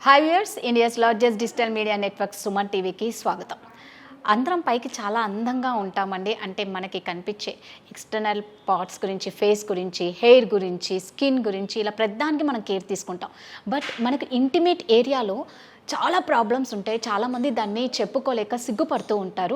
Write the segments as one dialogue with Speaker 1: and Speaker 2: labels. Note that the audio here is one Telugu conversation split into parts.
Speaker 1: Hi viewers, India's largest digital media network Suman టీవీకి స్వాగతం. అందరం పైకి చాలా అందంగా ఉంటామండి. అంటే మనకి కనిపించే ఎక్స్టర్నల్ పార్ట్స్ గురించి, ఫేస్ గురించి, హెయిర్ గురించి, స్కిన్ గురించి ఇలా ప్రతిదానికి మనం కేర్ తీసుకుంటాం. బట్ మనకు ఇంటిమేట్ ఏరియాలో చాలా ప్రాబ్లమ్స్ ఉంటాయి. చాలామంది దాన్ని చెప్పుకోలేక సిగ్గుపడుతూ ఉంటారు.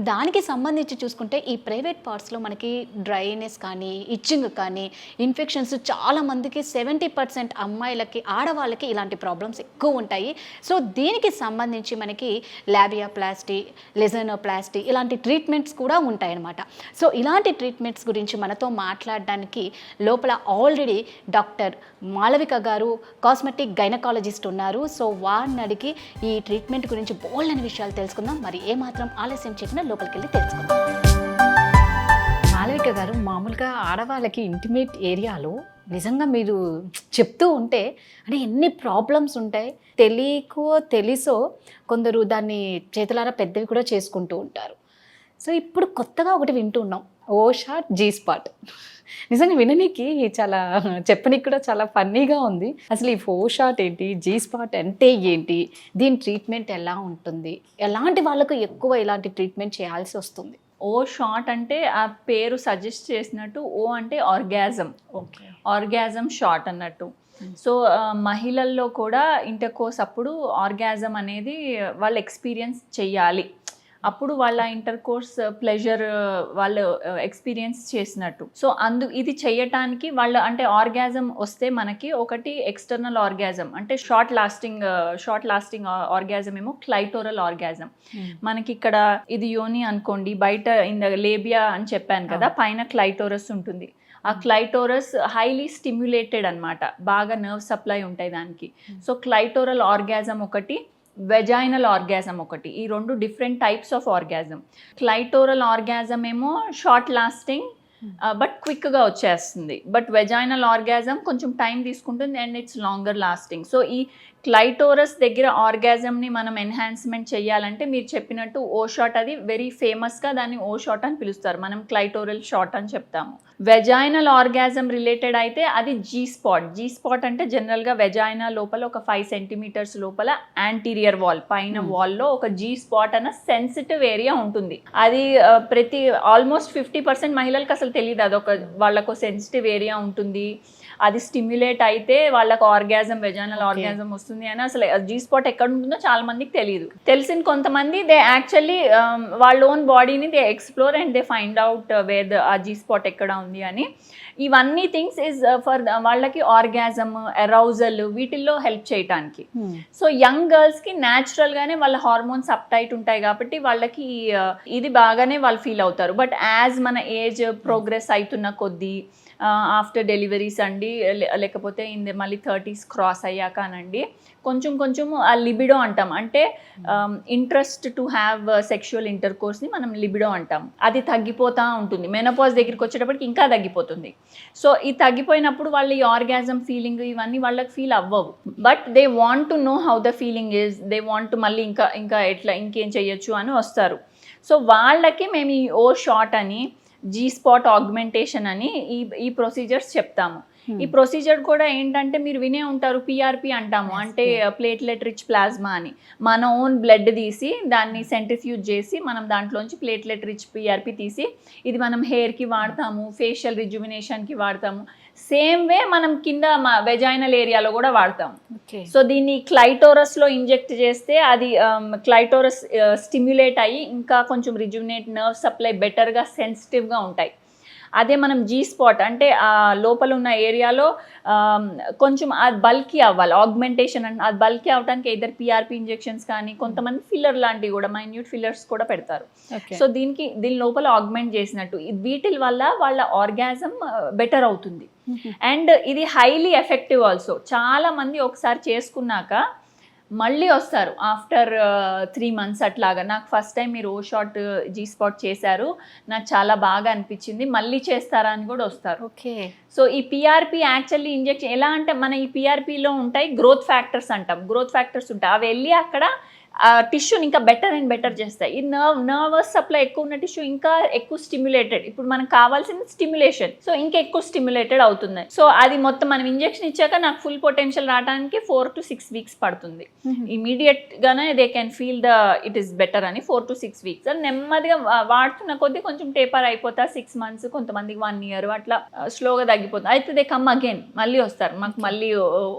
Speaker 1: దానికి సంబంధించి చూసుకుంటే ఈ ప్రైవేట్ పార్ట్స్లో మనకి డ్రైనెస్ కానీ, ఇచ్చింగ్ కానీ, ఇన్ఫెక్షన్స్ చాలామందికి 70% అమ్మాయిలకి, ఆడవాళ్ళకి ఇలాంటి ప్రాబ్లమ్స్ ఎక్కువ ఉంటాయి. సో దీనికి సంబంధించి మనకి లాబియోప్లాస్టీ, లెజనోప్లాస్టీ ఇలాంటి ట్రీట్మెంట్స్ కూడా ఉంటాయన్నమాట. సో ఇలాంటి ట్రీట్మెంట్స్ గురించి మనతో మాట్లాడడానికి లోపల ఆల్రెడీ డాక్టర్ మాళవిక గారు, కాస్మెటిక్ గైనకాలజిస్ట్ ఉన్నారు. సో వారిని అడిగి ఈ ట్రీట్మెంట్ గురించి బోల్డని విషయాలు తెలుసుకుందాం. మరి ఏమాత్రం ఆలస్యం చేయకుండా లోపలికి వెళ్ళి తెలుసుకుందాం. మాళవిక గారు, మామూలుగా ఆడవాళ్ళకి ఇంటిమేట్ ఏరియాలో నిజంగా మీరు చెప్తూ ఉంటే అంటే ఎన్ని ప్రాబ్లమ్స్ ఉంటాయి. తెలియకో తెలుసో కొందరు దాన్ని చేతులారా పెద్దవి కూడా చేసుకుంటూ ఉంటారు. సో ఇప్పుడు కొత్తగా ఒకటి వింటున్నాం, ఓ షాట్ జీ స్పాట్. నిజంగా విననీకి చాలా, చెప్పనీకి కూడా చాలా ఫన్నీగా ఉంది. అసలు ఈ ఓ షాట్ ఏంటి, జీ స్పాట్ అంటే ఏంటి, దీని ట్రీట్మెంట్ ఎలా ఉంటుంది, ఎలాంటి వాళ్ళకు ఎక్కువ ఇలాంటి ట్రీట్మెంట్ చేయాల్సి వస్తుంది?
Speaker 2: ఓ షాట్ అంటే ఆ పేరు సజెస్ట్ చేసినట్టు, ఓ అంటే ఆర్గాజం.
Speaker 1: ఓకే,
Speaker 2: ఆర్గాజం షాట్ అన్నట్టు. సో మహిళల్లో కూడా ఇంటర్కోర్స్ అప్పుడు ఆర్గాజం అనేది వాళ్ళు ఎక్స్పీరియన్స్ చెయ్యాలి. అప్పుడు వాళ్ళ ఇంటర్కోర్స్ ప్లెజర్ వాళ్ళు ఎక్స్పీరియన్స్ చేసినట్టు. సో ఇది చేయటానికి వాళ్ళు అంటే ఆర్గాజం వస్తే మనకి ఒకటి ఎక్స్టర్నల్ ఆర్గాజం అంటే షార్ట్ లాస్టింగ్ ఆర్గాజం ఏమో క్లైటోరల్ ఆర్గాజం. మనకి ఇక్కడ ఇది యోని అనుకోండి, బయట ఇన్ ద లేబియా అని చెప్పాను కదా, పైన క్లైటోరస్ ఉంటుంది. ఆ క్లైటోరస్ హైలీ స్టిమ్యులేటెడ్ అన్నమాట, బాగా నర్వ్ సప్లై ఉంటాయి దానికి. సో క్లైటోరల్ ఆర్గాజం ఒకటి, వెజైనల్ ఆర్గాజం ఒకటి. ఈ రెండు different types of orgasm. Clitoral orgasm ఏమో షార్ట్ లాస్టింగ్ బట్ క్విక్గా వచ్చేస్తుంది. బట్ వెజైనల్ ఆర్గాజం కొంచెం టైం తీసుకుంటుంది and it's longer lasting. So ఈ క్లైటోరస్ దగ్గర ఆర్గాజంని మనం ఎన్హాన్స్మెంట్ చేయాలంటే మీరు చెప్పినట్టు ఓ షాట్, అది వెరీ ఫేమస్గా దాన్ని ఓ షాట్ అని పిలుస్తారు, మనం క్లైటోరల్ షాట్ అని చెప్తాము. వెజైనల్ ఆర్గాజం రిలేటెడ్ అయితే అది జీ స్పాట్. జీ స్పాట్ అంటే జనరల్గా వెజైనా లోపల ఒక 5 సెంటీమీటర్స్ లోపల యాంటీరియర్ వాల్ పైన వాల్లో ఒక జీ స్పాట్ అన్న సెన్సిటివ్ ఏరియా ఉంటుంది. అది ప్రతి ఆల్మోస్ట్ 50% మహిళలకు అసలు తెలియదు అదొక వాళ్ళకు సెన్సిటివ్ ఏరియా ఉంటుంది. అది స్టిమ్యులేట్ అయితే వాళ్ళకు ఆర్గాజం, వెజైనల్ ఆర్గాజం వస్తుంది అని అసలు జీ స్పాట్ ఎక్కడ ఉంటుందో చాలా మందికి తెలియదు. తెలిసిన కొంతమంది దే యాక్చువల్లీ వాళ్ళ ఓన్ బాడీని they explore and they find out where ఆ జీ స్పాట్ ఎక్కడ ఉంది అని. ఇవన్నీ థింగ్స్ ఈజ్ ఫర్ వాళ్ళకి ఆర్గాజమ్, అరౌజల్ వీటిల్లో హెల్ప్ చేయటానికి. సో యంగ్ గర్ల్స్కి న్యాచురల్గానే వాళ్ళ హార్మోన్స్ అప్ టైట్ ఉంటాయి కాబట్టి వాళ్ళకి ఇది బాగానే వాళ్ళు ఫీల్ అవుతారు. బట్ యాజ్ మన ఏజ్ ప్రోగ్రెస్ అవుతున్న కొద్దీ ఆఫ్టర్ డెలివరీస్ అండి, లేకపోతే మళ్ళీ 30s క్రాస్ అయ్యాక అనండి, కొంచెం ఆ లిబిడో అంటాం, అంటే ఇంట్రెస్ట్ టు హ్యావ్ సెక్షువల్ ఇంటర్కోర్స్ని మనం లిబిడో అంటాం. అది తగ్గిపోతూ ఉంటుంది. మెనోపాజ్ దగ్గరికి వచ్చేటప్పటికి ఇంకా తగ్గిపోతుంది. సో ఇది తగ్గిపోయినప్పుడు వాళ్ళు ఈ ఆర్గాజం ఫీలింగ్ ఇవన్నీ వాళ్ళకి ఫీల్ అవ్వవు. But they want to know how the feeling is, they want మళ్ళీ ఇంకా ఎట్లా ఇంకేం చేయొచ్చు అని వస్తారు. సో వాళ్ళకి మేము ఈ ఓ షాట్ అని, జీ స్పాట్ ఆగ్మెంటేషన్ అని ఈ ప్రొసీజర్స్ చెప్తాము. ఈ ప్రొసీజర్ కూడా ఏంటంటే మీరు వినే ఉంటారు, పిఆర్పి అంటాము, అంటే ప్లేట్లెట్ రిచ్ ప్లాస్మా అని. మన ఓన్ బ్లడ్ తీసి దాన్ని సెంట్రిఫ్యూజ్ చేసి మనం దాంట్లోంచి ప్లేట్లెట్ రిచ్ పిఆర్పి తీసి ఇది మనం హెయిర్కి వాడతాము, ఫేషియల్ రిజువినేషన్కి వాడతాము. సేమ్ వే మనం కింద వెజైనల్ ఏరియాలో కూడా వాడతాం. సో దీన్ని క్లైటోరస్లో ఇంజెక్ట్ చేస్తే అది క్లైటోరస్ స్టిమ్యులేట్ అయ్యి ఇంకా కొంచెం రిజువినేట్, నర్వ్ సప్లై బెటర్గా, సెన్సిటివ్గా ఉంటాయి. అదే మనం జీ స్పాట్ అంటే ఆ లోపల ఉన్న ఏరియాలో కొంచెం అది బల్కీ అవ్వాలి, ఆగ్మెంటేషన్ అంటే అది బల్కీ అవడానికి ఇద్దరు పిఆర్పి ఇంజెక్షన్స్ కానీ, కొంతమంది ఫిల్లర్ లాంటివి కూడా, మైన్యూట్ ఫిల్లర్స్ కూడా పెడతారు. సో దీని లోపల ఆగ్మెంట్ చేసినట్టు వీటి వల్ల వాళ్ళ ఆర్గాజం బెటర్ అవుతుంది. అండ్ ఇది హైలీ ఎఫెక్టివ్ ఆల్సో. చాలా మంది ఒకసారి చేసుకున్నాక మళ్ళీ వస్తారు ఆఫ్టర్ 3 months అట్లాగా. నాకు ఫస్ట్ టైం మీరు ఓ షాట్ జీ స్పాట్ చేశారు, నాకు చాలా బాగా అనిపించింది, మళ్ళీ చేస్తారా అని కూడా వస్తారు.
Speaker 1: ఓకే.
Speaker 2: సో ఈ పిఆర్పి యాక్చువల్లీ ఇంజెక్షన్ ఎలా అంటే, మన ఈ పిఆర్పిలో ఉంటాయి గ్రోత్ ఫ్యాక్టర్స్ అంటాం, గ్రోత్ ఫ్యాక్టర్స్ ఉంటాయి. అవి వెళ్ళి అక్కడ టిష్యూని ఇంకా బెటర్ అండ్ బెటర్ చేస్తాయి. ఈ నర్వస్ సప్లై ఎక్కువ ఉన్న టిష్యూ ఇంకా ఎక్కువ స్టిమ్యులేటెడ్, ఇప్పుడు మనకు కావాల్సిన స్టిమ్యులేషన్, సో ఇంకా ఎక్కువ స్టిమ్యులేటెడ్ అవుతుంది. సో అది మొత్తం మనం ఇంజెక్షన్ ఇచ్చాక నాకు ఫుల్ పొటెన్షియల్ రావడానికి 4 to 6 weeks పడుతుంది. ఇమీడియట్ గానే they can feel it is better అని 4 to 6 weeks. అది నెమ్మదిగా వాడుతున్న కొద్దీ కొంచెం టేపర్ అయిపోతా 6 months, కొంతమందికి 1 year అట్లా స్లోగా తగ్గిపోతుంది. అయితే దే కమ్ అగైన్, మళ్ళీ వస్తారు మాకు, మళ్ళీ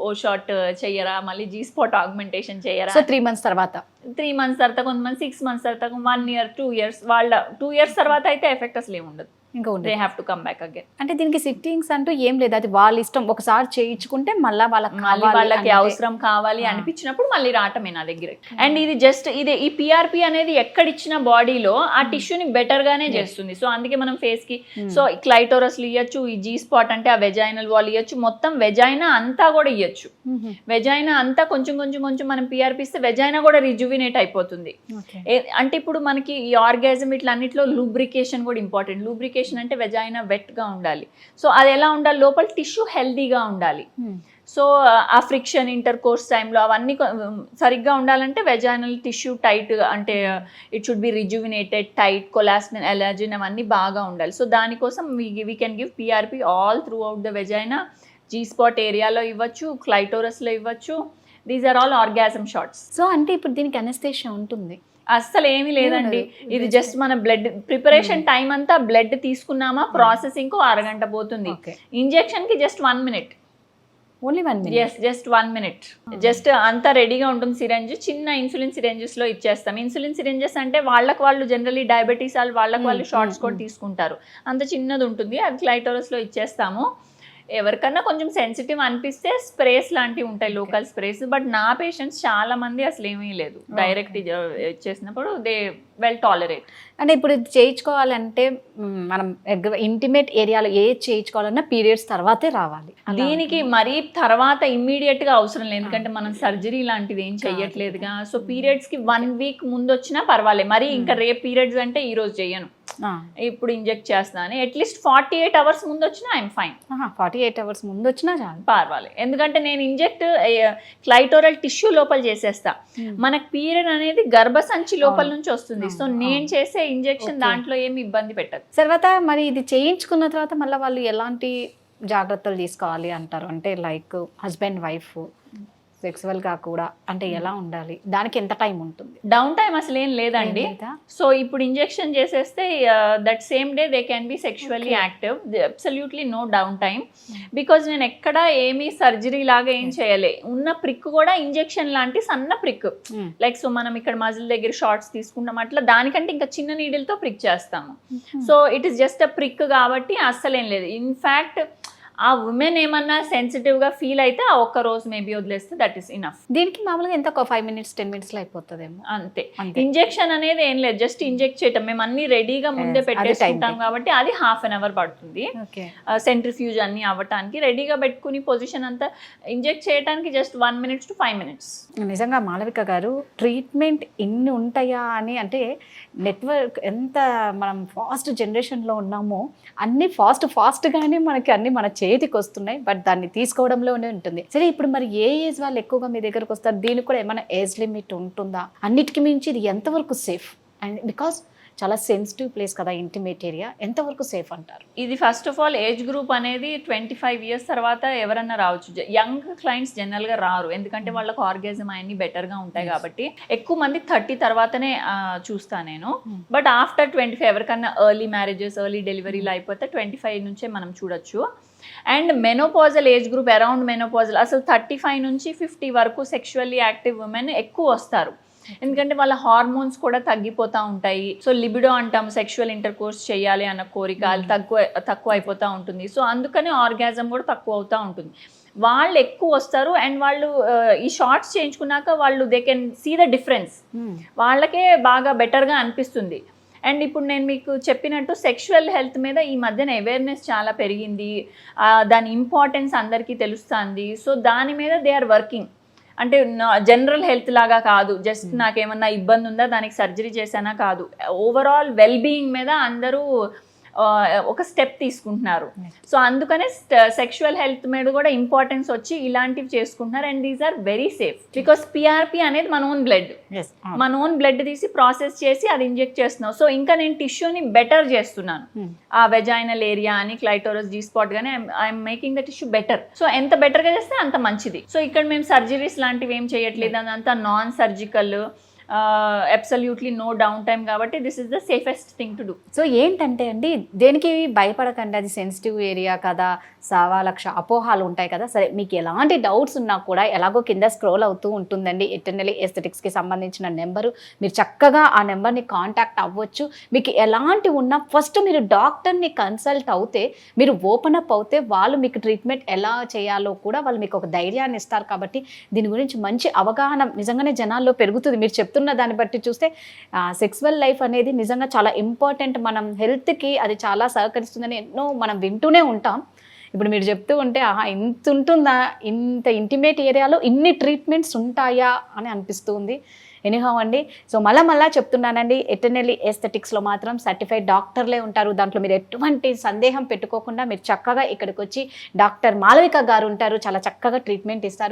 Speaker 2: ఓ షాట్ చెయ్యరా, మళ్ళీ జీ స్పాట్ ఆగ్మెంటేషన్ చెయ్యరా.
Speaker 1: సో 3 months తర్వాత
Speaker 2: 3 months తర్వాత, కొంతమంది 6 months తర్వాత, 1 year 2 years, వాళ్ళ 2 years తర్వాత అయితే ఎఫెక్ట్ అసలు ఏమి ఉండదు.
Speaker 1: ఇంకా
Speaker 2: they have to come back again.
Speaker 1: అంటే దీనికి సిట్టింగ్స్ అంటూ ఏం లేదు, అది వాళ్ళ ఇష్టం. ఒకసారి చేయించుకుంటే మళ్ళీ
Speaker 2: వాళ్ళకి అవసరం కావాలి అనిపించినప్పుడు మళ్ళీ రావటమే నా దగ్గర. అండ్ ఇది జస్ట్ ఇదే, ఈ పిఆర్పి అనేది ఎక్కడ ఇచ్చిన బాడీలో ఆ టిష్యూని బెటర్ గానే చేస్తుంది. సో అందుకే మనం ఫేస్ కి సో క్లైటోరస్లు ఇవ్వచ్చు, ఈ జీ స్పాట్ అంటే ఆ వెజైనల్ వాల్ ఇవ్వచ్చు, మొత్తం వెజైనా అంతా కూడా ఇవ్వచ్చు. వెజైనా అంతా కొంచెం కొంచెం కొంచెం మనం పిఆర్పి ఇస్తే వెజైనా కూడా రిజువినేట్ అయిపోతుంది. అంటే ఇప్పుడు మనకి ఈ ఆర్గాజం ఇట్లా అన్నిట్లో లూబ్రికేషన్ కూడా ఇంపార్టెంట్. లూబ్రికేషన్ అంటే వెజైనా వెట్ గా ఉండాలి. సో అది ఎలా ఉండాలి, లోపల టిష్యూ హెల్దీగా ఉండాలి. సో ఆ ఫ్రిక్షన్ ఇంటర్ కోర్స్ టైంలో అవన్నీ సరిగ్గా ఉండాలంటే వెజైనల్ టిష్యూ టైట్, అంటే it should be rejuvenated, tight, collagen, elastin అవన్నీ బాగా ఉండాలి. సో దానికోసం we can give PRP all throughout the vagina. G spot ఏరియాలో ఇవ్వచ్చు, క్లైటోరస్లో ఇవ్వచ్చు. These are all orgasm shots.
Speaker 1: So అంటే ఇప్పుడు దీనికి అనెస్థీషియా ఉంటుంది?
Speaker 2: అస్సలు ఏమీ లేదండి. ఇది జస్ట్ మన బ్లడ్ ప్రిపరేషన్ టైం అంతా, బ్లడ్ తీసుకున్నామా ప్రాసెసింగ్ 1 గంట పోతుంది. ఇంజెక్షన్ కి just 1 minute.
Speaker 1: Only 1 minute?
Speaker 2: Yes, just 1 minute. Just అంతా రెడీగా ఉంటుంది. సిరంజ్, చిన్న ఇన్సులిన్ సిరంజెస్ లో ఇచ్చేస్తాం. ఇన్సులిన్ సిరంజెస్ అంటే వాళ్ళు జనరల్లీ డయాబెటీస్ వాళ్ళు షార్ట్స్ కూడా తీసుకుంటారు. అంత చిన్నది ఉంటుంది, అది క్లైటోరస్ లో ఇచ్చేస్తాము. ఎవరికన్నా కొంచెం సెన్సిటివ్ అనిపిస్తే స్ప్రేస్ లాంటివి ఉంటాయి, లోకల్ స్ప్రేస్. బట్ నా పేషెంట్స్ చాలా మంది అసలు ఏమీ లేదు, డైరెక్ట్ ఇచ్చేసినప్పుడు దే వెల్ టాలరేట్.
Speaker 1: అంటే ఇప్పుడు ఇది చేయించుకోవాలంటే మనం ఇంటిమేట్ ఏరియాలో చేయించుకోవాలన్నా పీరియడ్స్ తర్వాతే రావాలి.
Speaker 2: దీనికి మరీ తర్వాత ఇమ్మీడియట్ గా అవసరం లేదు, ఎందుకంటే మనం సర్జరీ లాంటిది ఏం చెయ్యట్లేదుగా. సో పీరియడ్స్ కి 1 week ముందు వచ్చినా పర్వాలేదు. మరి ఇంకా రేపు పీరియడ్స్ అంటే ఈ రోజు చెయ్యను, ఇప్పుడు ఇంజెక్ట్ చేస్తున్నాను. అట్లీస్ట్ 48 hours ముందు వచ్చినా ఐఎమ్ ఫైన్.
Speaker 1: 48 hours ముందు వచ్చినా చాలు,
Speaker 2: పర్వాలేదు. ఎందుకంటే నేను ఇంజెక్ట్ క్లైటోరల్ టిష్యూ లోపల చేసేస్తా. మనకు పీరియడ్ అనేది గర్భసంచి లోపల నుంచి వస్తుంది. సో నేను చేసే ఇంజెక్షన్ దాంట్లో ఏమి ఇబ్బంది పెట్టదు.
Speaker 1: తర్వాత మరి ఇది చేయించుకున్న తర్వాత మళ్ళీ వాళ్ళు ఎలాంటి జాగ్రత్తలు తీసుకోవాలి అంటారు? అంటే లైక్ హస్బెండ్ వైఫ్ సెక్సువల్గా కూడా అంటే ఎలా ఉండాలి, దానికి ఎంత టైం ఉంటుంది?
Speaker 2: డౌన్ టైం అసలు ఏం లేదండి. సో ఇప్పుడు ఇంజెక్షన్ చేసేస్తే that same day they can be sexually active. Absolutely no downtime. Because నేను ఎక్కడ ఏమీ సర్జరీ లాగా ఏం చేయలే. ఉన్న ప్రిక్ కూడా ఇంజెక్షన్ లాంటి సన్న ప్రిక్, లైక్ సో మనం ఇక్కడ మజిల్ దగ్గర షార్ట్స్ తీసుకుంటాం, అట్లా దానికంటే ఇంకా చిన్న నీడిల్తో ప్రిక్ చేస్తాము. So it is just a prick కాబట్టి అస్సలేం లేదు. ఇన్ఫ్యాక్ట్ ఆ ఉమెన్ ఏమన్నా సెన్సిటివ్ గా ఫీల్ అయితే ఆ ఒక్క రోజు మేబీ వదిలేస్తే దట్ ఈస్ ఇనఫ్.
Speaker 1: దీనికి మామూలుగా ఎంత 5 minutes 10 minutes లో అయిపోతుందేమో,
Speaker 2: అంతే. ఇంజెక్షన్ అనేది ఏం లేదు, జస్ట్ ఇంజెక్ట్ చేయటం. మేము అన్ని రెడీగా ముందే పెట్టేసుకుంటాం కాబట్టి అది 1/2 hour పడుతుంది. సెంట్రిఫ్యూజ్ అన్ని అవ్వటానికి రెడీగా పెట్టుకుని పొజిషన్ అంతా ఇంజెక్ట్ చేయడానికి జస్ట్ 1 minute to 5 minutes.
Speaker 1: నిజంగా మాళవిక గారు, ట్రీట్మెంట్ ఇన్ని ఉంటాయా అని, అంటే నెట్వర్క్ ఎంత మనం ఫాస్ట్ జనరేషన్లో ఉన్నామో అన్ని ఫాస్ట్గానే మనకి అన్ని మన చేతికి వస్తున్నాయి. బట్ దాన్ని తీసుకోవడంలోనే ఉంటుంది. సరే, ఇప్పుడు మరి ఏ ఏజ్ వాళ్ళు ఎక్కువగా మీ దగ్గరకు వస్తారు? దీనికి కూడా ఏమైనా ఏజ్ లిమిట్ ఉంటుందా? అన్నిటికీ మించి ఇది ఎంతవరకు సేఫ్? అండ్ బికాస్ చాలా సెన్సిటివ్ ప్లేస్ కదా ఇంటిమేట్ ఏరియా, ఎంతవరకు సేఫ్ అంటారు?
Speaker 2: ఇది first of all age group అనేది 25 years తర్వాత ఎవరన్నా రావచ్చు. యంగ్ క్లయింట్స్ జనరల్గా రారు, ఎందుకంటే వాళ్ళకు ఆర్గాజం అన్ని బెటర్గా ఉంటాయి కాబట్టి. ఎక్కువ మంది 30 తర్వాతనే చూస్తాను నేను. బట్ ఆఫ్టర్ 25 ఎవరికన్నా ఎర్లీ మ్యారేజెస్, ఎర్లీ డెలివరీలు అయిపోతే 25 నుంచే మనం చూడొచ్చు. And menopausal age group, around menopausal అసలు 35 నుంచి 50 వరకు సెక్షువల్లీ యాక్టివ్ ఉమెన్ ఎక్కువ వస్తారు. ఎందుకంటే వాళ్ళ హార్మోన్స్ కూడా తగ్గిపోతూ ఉంటాయి. సో లిబిడో అంటాం, సెక్షువల్ ఇంటర్ కోర్స్ చేయాలి అన్న కోరిక తక్కువ అయిపోతూ ఉంటుంది. సో అందుకని ఆర్గాజం కూడా తక్కువ అవుతూ ఉంటుంది. వాళ్ళు ఎక్కువ వస్తారు. అండ్ వాళ్ళు ఈ షార్ట్స్ చేయించుకున్నాక వాళ్ళు they can see the difference, వాళ్ళకే బాగా బెటర్గా అనిపిస్తుంది. అండ్ ఇప్పుడు నేను మీకు చెప్పినట్టు సెక్షువల్ హెల్త్ మీద ఈ మధ్యన అవేర్నెస్ చాలా పెరిగింది, దాని ఇంపార్టెన్స్ అందరికీ తెలుస్తుంది. సో దాని మీద దే ఆర్ వర్కింగ్. అంటే జనరల్ హెల్త్ లాగా కాదు, జస్ట్ నాకేమన్నా ఇబ్బంది ఉందా దానికి సర్జరీ చేశానా కాదు, ఓవరాల్ వెల్ బీయింగ్ మీద అందరూ ఒక స్టెప్ తీసుకుంటున్నారు. సో అందుకనే సెక్షువల్ హెల్త్ మీద కూడా ఇంపార్టెన్స్ వచ్చి ఇలాంటివి చేసుకుంటున్నారు. And these are very safe because PRP అనేది మన ఓన్ బ్లడ్, మన ఓన్ బ్లడ్ తీసి ప్రాసెస్ చేసి అది ఇంజెక్ట్ చేస్తున్నాం. సో ఇంకా నేను టిష్యూని బెటర్ చేస్తున్నాను. ఆ వెజైనల్ ఏరియా అని క్లైటోరస్, జీ స్పాట్ గానీ I'm making the tissue better. So ఎంత బెటర్ గా చేస్తే అంత మంచిది. సో ఇక్కడ మేము సర్జరీస్ లాంటివి ఏం చేయట్లేదు, అదంతా non surgical, absolutely no down time కాబట్టి this is the safest thing to do.
Speaker 1: So ఏంటంటే అండి, దేనికి భయపడకండి, అది సెన్సిటివ్ ఏరియా కదా, 1,000,000 అపోహాలు ఉంటాయి కదా. సరే, మీకు ఎలాంటి డౌట్స్ ఉన్నా కూడా ఎలాగో కింద స్క్రోల్ అవుతూ ఉంటుందండి ఎటర్నలీ ఎస్థెటిక్స్కి సంబంధించిన నెంబరు. మీరు చక్కగా ఆ నెంబర్ని కాంటాక్ట్ అవ్వచ్చు. మీకు ఎలాంటి ఉన్నా ఫస్ట్ మీరు డాక్టర్ని కన్సల్ట్ అవుతే, మీరు ఓపెన్ అప్ అవుతే వాళ్ళు మీకు ట్రీట్మెంట్ ఎలా చేయాలో కూడా వాళ్ళు మీకు ఒక ధైర్యాన్ని ఇస్తారు. కాబట్టి దీని గురించి మంచి అవగాహన నిజంగానే జనాల్లో పెరుగుతుంది. మీరు చెప్తున్న దాన్ని బట్టి చూస్తే సెక్సువల్ లైఫ్ అనేది నిజంగా చాలా ఇంపార్టెంట్. మనం హెల్త్కి అది చాలా సహకరిస్తుందని ఎన్నో మనం వింటూనే ఉంటాం. ఇప్పుడు మీరు చెప్తూ ఉంటే ఆహా, ఇంత ఉంటుందా, ఇంత ఇంటిమేట్ ఏరియాలో ఇన్ని ట్రీట్మెంట్స్ ఉంటాయా అని అనిపిస్తుంది. ఎనీహౌ అండి, సో మళ్ళా చెప్తున్నానండి, ఎటర్నలీ ఎస్థెటిక్స్లో మాత్రం సర్టిఫైడ్ డాక్టర్లే ఉంటారు. దాంట్లో మీరు ఎటువంటి సందేహం పెట్టుకోకుండా మీరు చక్కగా ఇక్కడికి వచ్చి డాక్టర్ మాలవిక గారు ఉంటారు, చాలా చక్కగా ట్రీట్మెంట్ ఇస్తారు.